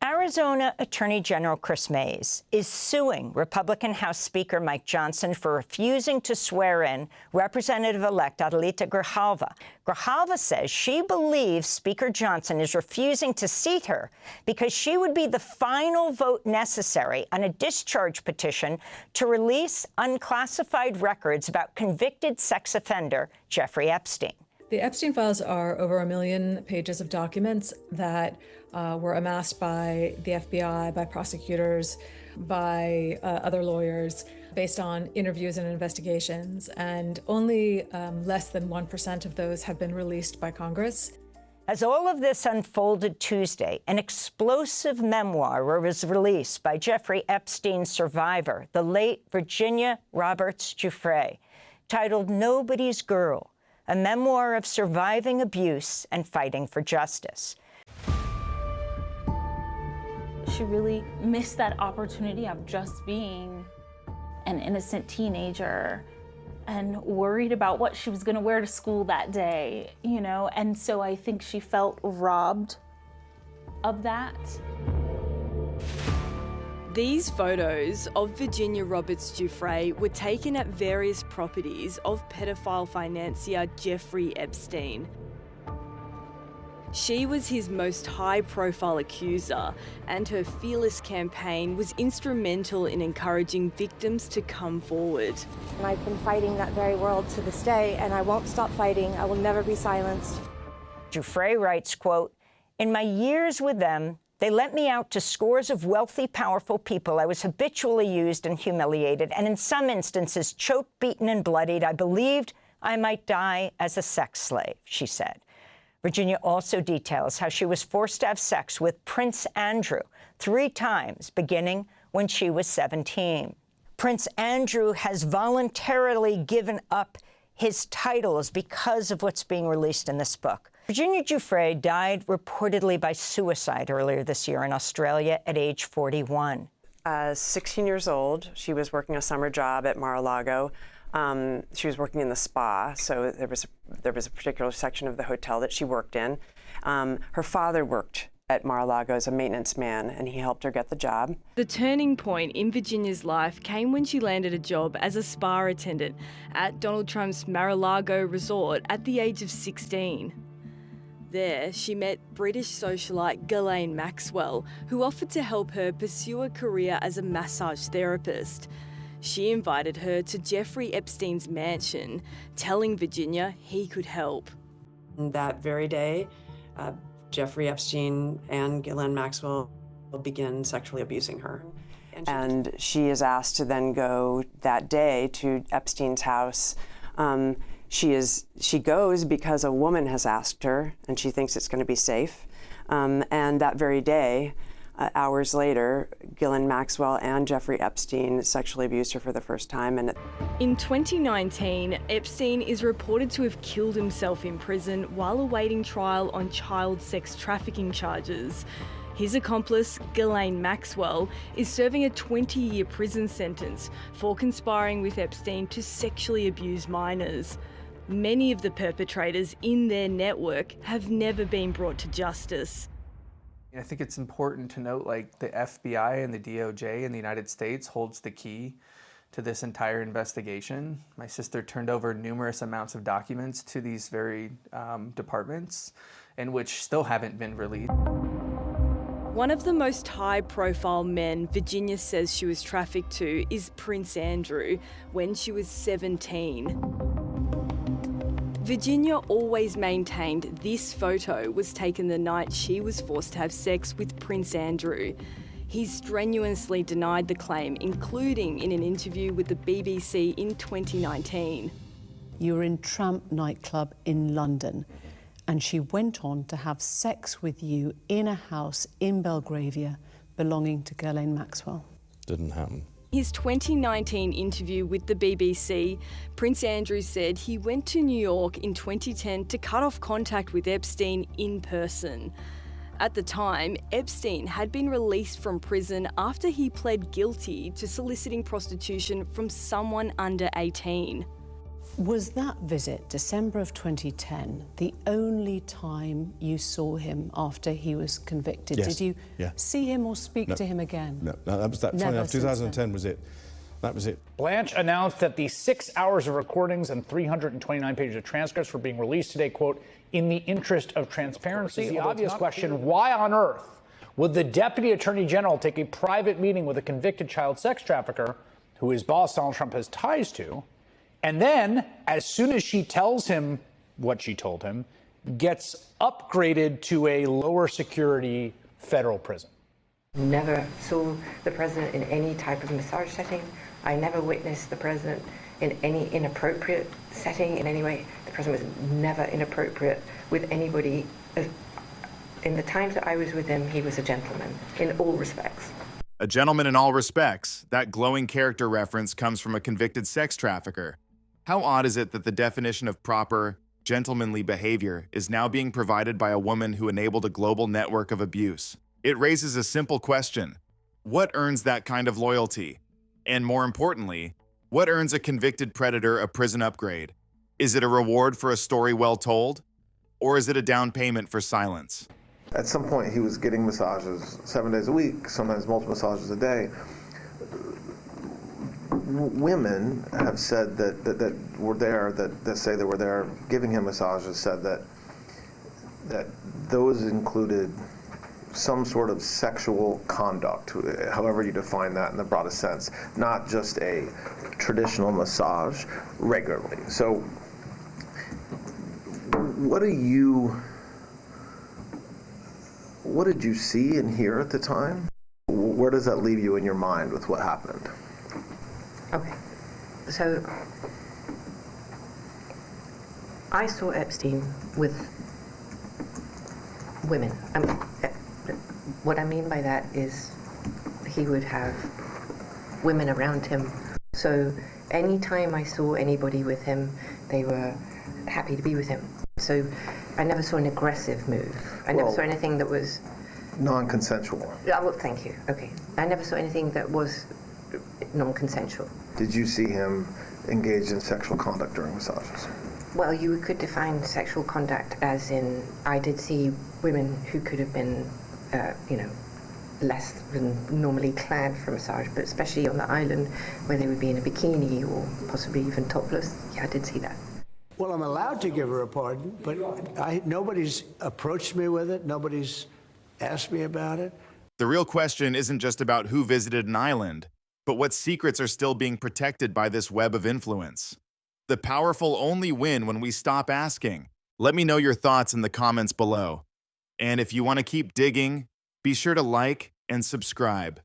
Arizona Attorney General Chris Mays is suing Republican House Speaker Mike Johnson for refusing to swear in Representative-elect Adelita Grijalva. Grijalva says she believes Speaker Johnson is refusing to seat her because she would be the final vote necessary on a discharge petition to release unclassified records about convicted sex offender Giuffre Epstein. The Epstein files are over 1 million pages of documents that were amassed by the FBI, by prosecutors, by other lawyers, based on interviews and investigations, and only less than 1% of those have been released by Congress. As all of this unfolded Tuesday, an explosive memoir was released by Giuffre Epstein's survivor, the late Virginia Roberts Giuffre, titled Nobody's Girl, a memoir of surviving abuse and fighting for justice. She really missed that opportunity of just being an innocent teenager and worried about what she was going to wear to school that day, you know, and so I think she felt robbed of that. These photos of Virginia Roberts Giuffre were taken at various properties of pedophile financier Giuffre Epstein. She was his most high-profile accuser, and her fearless campaign was instrumental in encouraging victims to come forward. And I've been fighting that very world to this day, and I won't stop fighting. I will never be silenced. Giuffre writes, quote, "In my years with them, they let me out to scores of wealthy, powerful people. I was habitually used and humiliated, and in some instances choked, beaten, and bloodied. I believed I might die as a sex slave," she said. Virginia also details how she was forced to have sex with Prince Andrew 3 times, beginning when she was 17. Prince Andrew has voluntarily given up his titles because of what's being released in this book. Virginia Giuffre died reportedly by suicide earlier this year in Australia at age 41. 16 years old, she was working a summer job at Mar-a-Lago. She was working in the spa, so there was a particular section of the hotel that she worked in. Her father worked at Mar-a-Lago as a maintenance man, and he helped her get the job. The turning point in Virginia's life came when she landed a job as a spa attendant at Donald Trump's Mar-a-Lago resort at the age of 16. There, she met British socialite Ghislaine Maxwell, who offered to help her pursue a career as a massage therapist. She invited her to Giuffre Epstein's mansion, telling Virginia he could help. That very day, Giuffre Epstein and Ghislaine Maxwell begin sexually abusing her. And she is asked to then go that day to Epstein's house. She goes because a woman has asked her, and she thinks it's going to be safe. And that very day, hours later, Ghislaine Maxwell and Giuffre Epstein sexually abused her for the first time. And in 2019, Epstein is reported to have killed himself in prison while awaiting trial on child sex trafficking charges. His accomplice, Ghislaine Maxwell, is serving a 20-year prison sentence for conspiring with Epstein to sexually abuse minors. Many of the perpetrators in their network have never been brought to justice. I think it's important to note, like, the FBI and the DOJ in the United States holds the key to this entire investigation. My sister turned over numerous amounts of documents to these very departments, and which still haven't been released. One of the most high-profile men Virginia says she was trafficked to is Prince Andrew when she was 17. Virginia always maintained this photo was taken the night she was forced to have sex with Prince Andrew. He strenuously denied the claim, including in an interview with the BBC in 2019. You were in Tramp nightclub in London, and she went on to have sex with you in a house in Belgravia belonging to Ghislaine Maxwell. Didn't happen. His 2019 interview with the BBC, Prince Andrew said he went to New York in 2010 to cut off contact with Epstein in person. At the time, Epstein had been released from prison after he pled guilty to soliciting prostitution from someone under 18. Was that visit, December of 2010, the only time you saw him after he was convicted? Yes. Did you Yeah. see him or speak No. to him again? No, that was that. Never Funny enough, since 2010 was it. That was it. Blanche announced that the 6 hours of recordings and 329 pages of transcripts were being released today, quote, in the interest of transparency. The obvious question, why on earth would the Deputy Attorney General take a private meeting with a convicted child sex trafficker who his boss, Donald Trump, has ties to, and then, as soon as she tells him what she told him, gets upgraded to a lower security federal prison? Never saw the president in any type of massage setting. I never witnessed the president in any inappropriate setting in any way. The president was never inappropriate with anybody. In the times that I was with him, he was a gentleman in all respects. A gentleman in all respects. That glowing character reference comes from a convicted sex trafficker. How odd is it that the definition of proper, gentlemanly behavior is now being provided by a woman who enabled a global network of abuse? It raises a simple question. What earns that kind of loyalty? And more importantly, what earns a convicted predator a prison upgrade? Is it a reward for a story well told? Or is it a down payment for silence? At some point, he was getting massages 7 days a week, sometimes multiple massages a day. Women have said that were there, that say they were there giving him massages, said that those included some sort of sexual conduct, however you define that in the broadest sense, not just a traditional massage regularly. So what did you see and hear at the time? Where does that leave you in your mind with what happened? Okay, so I saw Epstein with women. What I mean by that is he would have women around him. So anytime I saw anybody with him, they were happy to be with him. So I never saw an aggressive move. I never saw anything that was non-consensual. Well, thank you. Okay. I never saw anything that was non-consensual. Did you see him engaged in sexual conduct during massages? Well, you could define sexual conduct as in, I did see women who could have been, less than normally clad for massage, but especially on the island where they would be in a bikini or possibly even topless. Yeah, I did see that. Well, I'm allowed to give her a pardon, but nobody's approached me with it. Nobody's asked me about it. The real question isn't just about who visited an island, but what secrets are still being protected by this web of influence. The powerful only win when we stop asking. Let me know your thoughts in the comments below. And if you want to keep digging, be sure to like and subscribe.